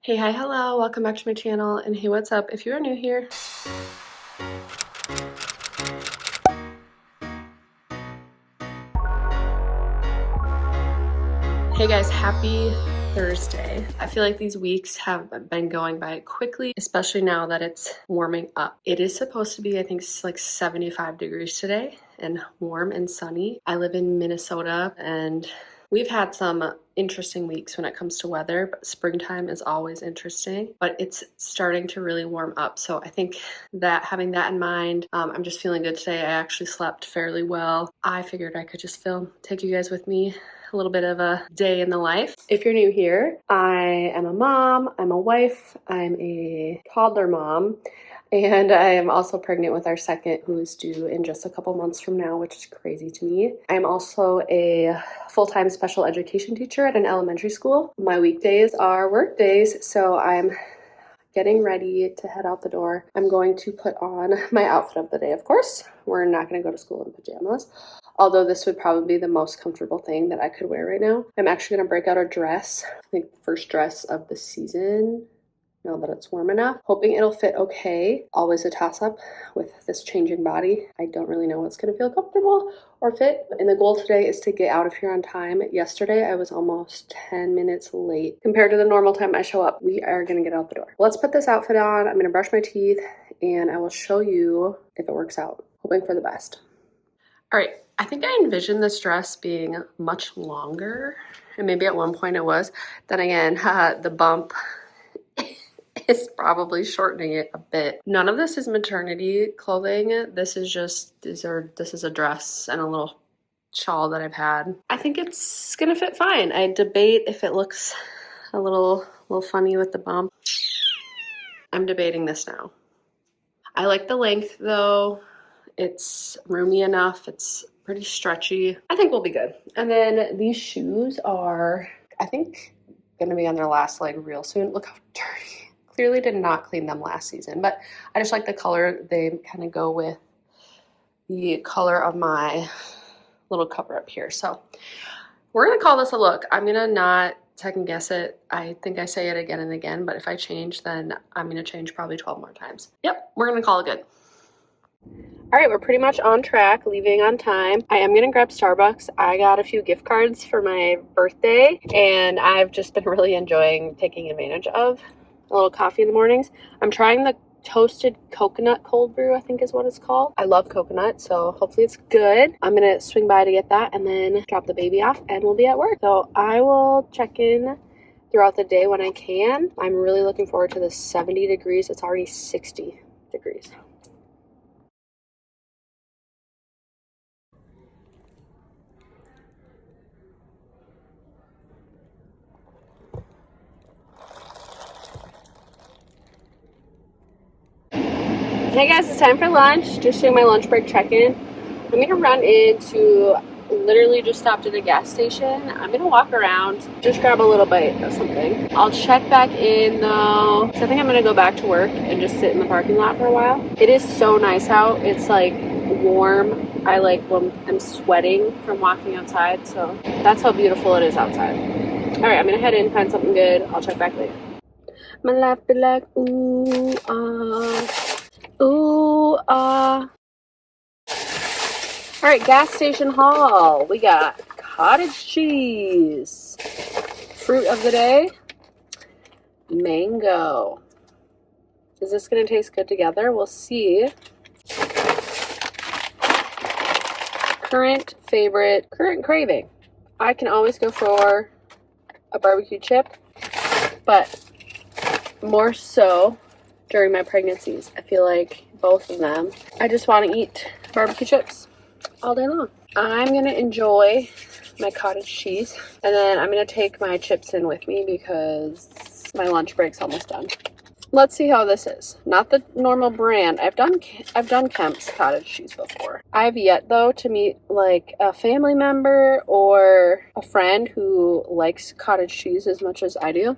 Hey, hi, hello, welcome back to my channel, and hey, what's up? If you are new here, hey guys, happy Thursday. I feel like these weeks have been going by quickly, especially now that it's warming up. It is supposed to be, I think, like 75 degrees today and warm and sunny. I live in Minnesota and we've had some interesting weeks when it comes to weather, but springtime is always interesting, but it's starting to really warm up. So I think that having that in mind, I'm just feeling good today. I actually slept fairly well. I figured I could just take you guys with me a little bit of a day in the life. If you're new here, I am a mom, I'm a wife, I'm a toddler mom, and I am also pregnant with our second, who is due in just a couple months from now, which is crazy to me. I'm also a full-time special education teacher at an elementary school. My weekdays are work days, so I'm getting ready to head out the door. I'm going to put on my outfit of the day, of course. We're not going to go to school in pajamas, although this would probably be the most comfortable thing that I could wear right now. I'm actually going to break out a dress, I think the first dress of the season, now that it's warm enough. Hoping it'll fit okay. Always a toss-up with this changing body. I don't really know what's going to feel comfortable or fit. And the goal today is to get out of here on time. Yesterday, I was almost 10 minutes late compared to the normal time I show up. We are going to get out the door. Let's put this outfit on. I'm going to brush my teeth and I will show you if it works out. Hoping for the best. All right. I think I envisioned this dress being much longer, and maybe at one point it was. Then again, the bump is probably shortening it a bit. None of this is maternity clothing. This is a dress and a little shawl that I've had. I think it's gonna fit fine. I debate if it looks a little funny with the bump. I'm debating this now. I like the length though. It's roomy enough. It's pretty stretchy. I think we'll be good. And then these shoes are, I think, gonna be on their last leg real soon. Look how dirty. Clearly did not clean them last season, but I just like the color. They kind of go with the color of my little cover up here. So we're gonna call this a look. I'm gonna not second guess it. I think I say it again and again, but if I change, then I'm gonna change probably 12 more times. Yep, we're gonna call it good. All right, we're pretty much on track, leaving on time. I am gonna grab Starbucks. I got a few gift cards for my birthday, and I've just been really enjoying taking advantage of a little coffee in the mornings. I'm trying the toasted coconut cold brew, I think is what it's called. I love coconut, so hopefully it's good. I'm gonna swing by to get that and then drop the baby off and we'll be at work. So I will check in throughout the day when I can. I'm really looking forward to the 70 degrees. It's already 60 degrees. Hey guys, it's time for lunch. Just doing my lunch break check-in. I'm gonna run into, literally just stopped at a gas station. I'm gonna walk around, just grab a little bite of something. I'll check back in though, so I think I'm gonna go back to work and just sit in the parking lot for a while. It is so nice out. It's like warm. I like when I'm sweating from walking outside, so that's how beautiful it is outside. All right, I'm gonna head in, find something good. I'll check back later. My life be like, ooh, ooh, all right, gas station haul. We got cottage cheese. Fruit of the day, mango. Is this gonna taste good together? We'll see. Current favorite, current craving. I can always go for a barbecue chip, but more so during my pregnancies. I feel like both of them, I just want to eat barbecue chips all day long. I'm going to enjoy my cottage cheese, and then I'm going to take my chips in with me because my lunch break's almost done. Let's see how this is. Not the normal brand. I've done Kemp's cottage cheese before. I've yet though to meet like a family member or a friend who likes cottage cheese as much as I do.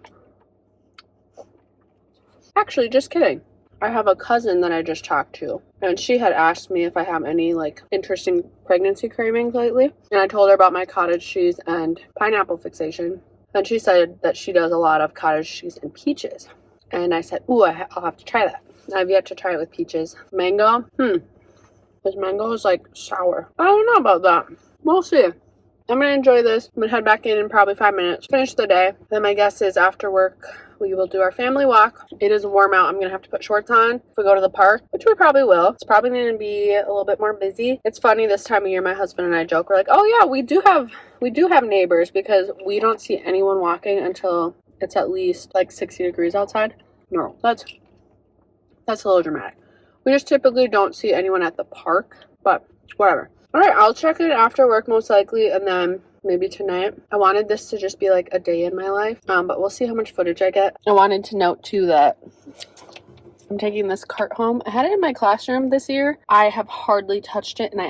Actually, just kidding. I have a cousin that I just talked to, and she had asked me if I have any like interesting pregnancy cravings lately, and I told her about my cottage cheese and pineapple fixation, Then she said that she does a lot of cottage cheese and peaches. And I said, ooh, I'll have to try that. I've yet to try it with peaches. Mango? This mango is like sour. I don't know about that. We'll see. I'm going to enjoy this. I'm going to head back in probably 5 minutes. Finish the day. Then my guess is after work, we will do our family walk. It is warm out. I'm going to have to put shorts on if we go to the park, which we probably will. It's probably going to be a little bit more busy. It's funny this time of year, my husband and I joke. We're like, oh yeah, we do have neighbors, because we don't see anyone walking until it's at least like 60 degrees outside. No, that's a little dramatic. We just typically don't see anyone at the park, but whatever. All right, I'll check it after work most likely, and then maybe tonight. I wanted this to just be like a day in my life, but we'll see how much footage I get. I wanted to note too that I'm taking this cart home. I had it in my classroom this year. I have hardly touched it, and I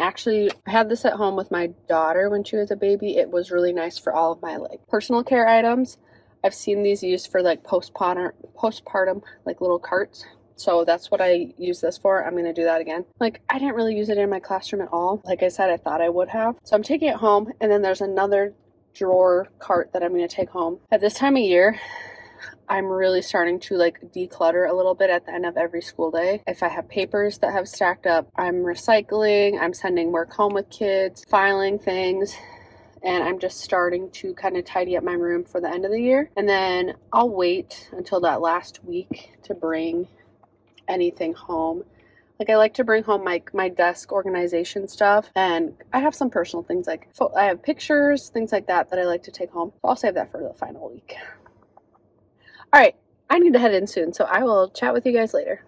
had this at home with my daughter when she was a baby. It was really nice for all of my like personal care items. I've seen these used for like postpartum like little carts. So that's what I use this for. I'm going to do that again. Like, I didn't really use it in my classroom at all. Like I said, I thought I would have. So I'm taking it home, and then there's another drawer cart that I'm going to take home. At this time of year, I'm really starting to like declutter a little bit at the end of every school day. If I have papers that have stacked up, I'm recycling, I'm sending work home with kids, filing things. And I'm just starting to kind of tidy up my room for the end of the year. And then I'll wait until that last week to bring anything home. Like, I like to bring home my desk organization stuff, and I have some personal things like I have pictures, things like that I like to take home. So I'll save that for the final week. All right, I need to head in soon, so I will chat with you guys later.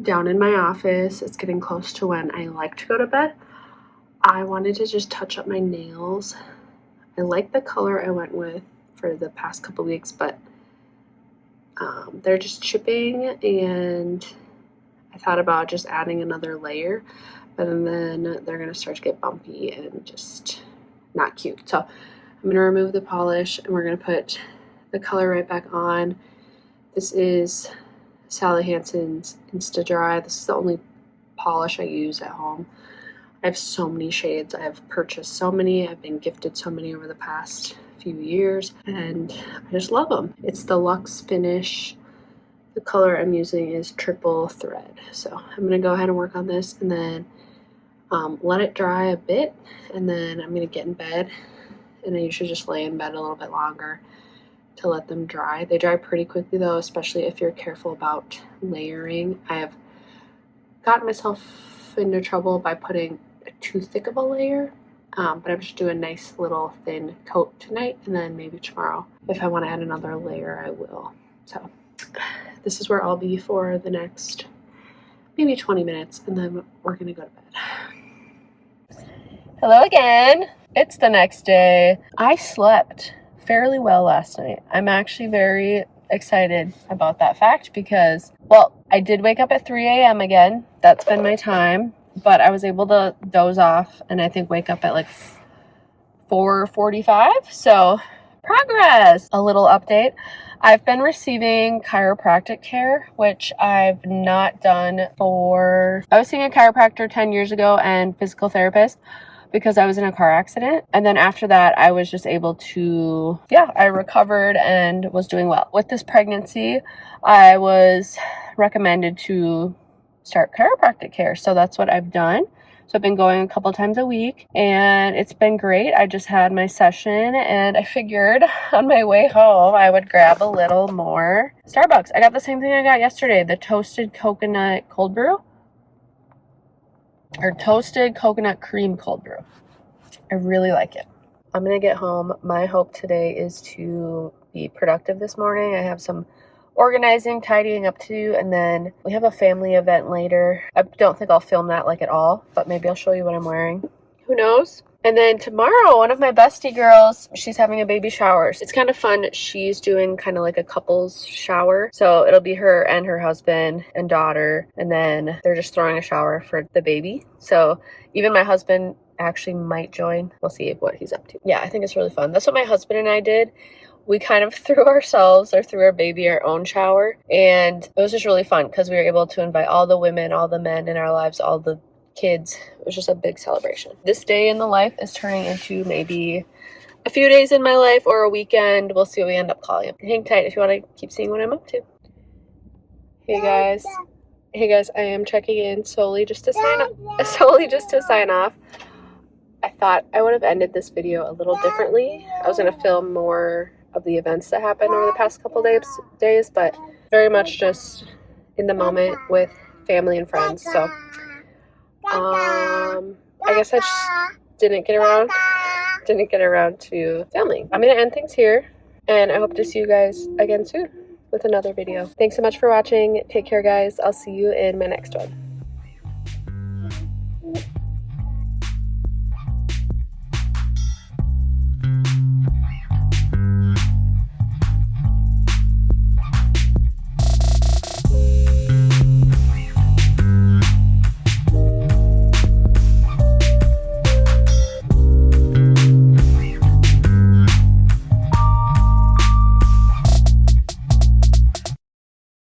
Down in my office, it's getting close to when I like to go to bed. I wanted to just touch up my nails. I like the color I went with for the past couple weeks, but they're just chipping, and I thought about just adding another layer, but then they're going to start to get bumpy and just not cute. So I'm going to remove the polish, and we're going to put the color right back on. This is Sally Hansen's Insta Dry. This is the only polish I use at home. I have so many shades. I've purchased so many. I've been gifted so many over the past few years, and I just love them. It's the Luxe Finish. The color I'm using is Triple Thread. So I'm going to go ahead and work on this, and then let it dry a bit, and then I'm going to get in bed, and I usually just lay in bed a little bit longer to let them dry. They dry pretty quickly though, especially if you're careful about layering. I have gotten myself into trouble by putting too thick of a layer, but I'm just doing a nice little thin coat tonight, and then maybe tomorrow if I want to add another layer I will. So this is where I'll be for the next maybe 20 minutes, and then we're gonna go to bed. Hello again. It's the next day. I slept fairly well last night. I'm actually very excited about that fact because, well, I did wake up at 3 a.m. again. That's been my time, but I was able to doze off and I think wake up at like 4:45. So progress. A little update. I've been receiving chiropractic care, which I've not done I was seeing a chiropractor 10 years ago and physical therapist because I was in a car accident. And then after that, I was just able to, I recovered and was doing well. With this pregnancy, I was recommended to start chiropractic care. So that's what I've done. So I've been going a couple times a week, and it's been great. I just had my session, and I figured on my way home, I would grab a little more Starbucks. I got the same thing I got yesterday, the toasted coconut cold brew. Or toasted coconut cream cold brew. I really like it. I'm going to get home. My hope today is to be productive this morning. I have some organizing, tidying up to do, and then we have a family event later. I don't think I'll film that like at all, but maybe I'll show you what I'm wearing. Who knows? And then tomorrow, one of my bestie girls, she's having a baby shower. It's kind of fun. She's doing kind of like a couple's shower. So it'll be her and her husband and daughter. And then they're just throwing a shower for the baby. So even my husband actually might join. We'll see what he's up to. Yeah, I think it's really fun. That's what my husband and I did. We kind of threw ourselves or threw our baby our own shower. And it was just really fun because we were able to invite all the women, all the men in our lives, all the kids. It was just a big celebration. This day in the life is turning into maybe a few days in my life or a weekend. We'll see what we end up calling it. Hang tight if you want to keep seeing what I'm up to. Hey guys, I am checking in solely just to sign off. I thought I would have ended this video a little differently. I was going to film more of the events that happened over the past couple days, but very much just in the moment with family and friends. So I guess I just didn't get around to filming. I'm gonna end things here, and I hope to see you guys again soon with another video. Thanks so much for watching. Take care, guys. I'll see you in my next one.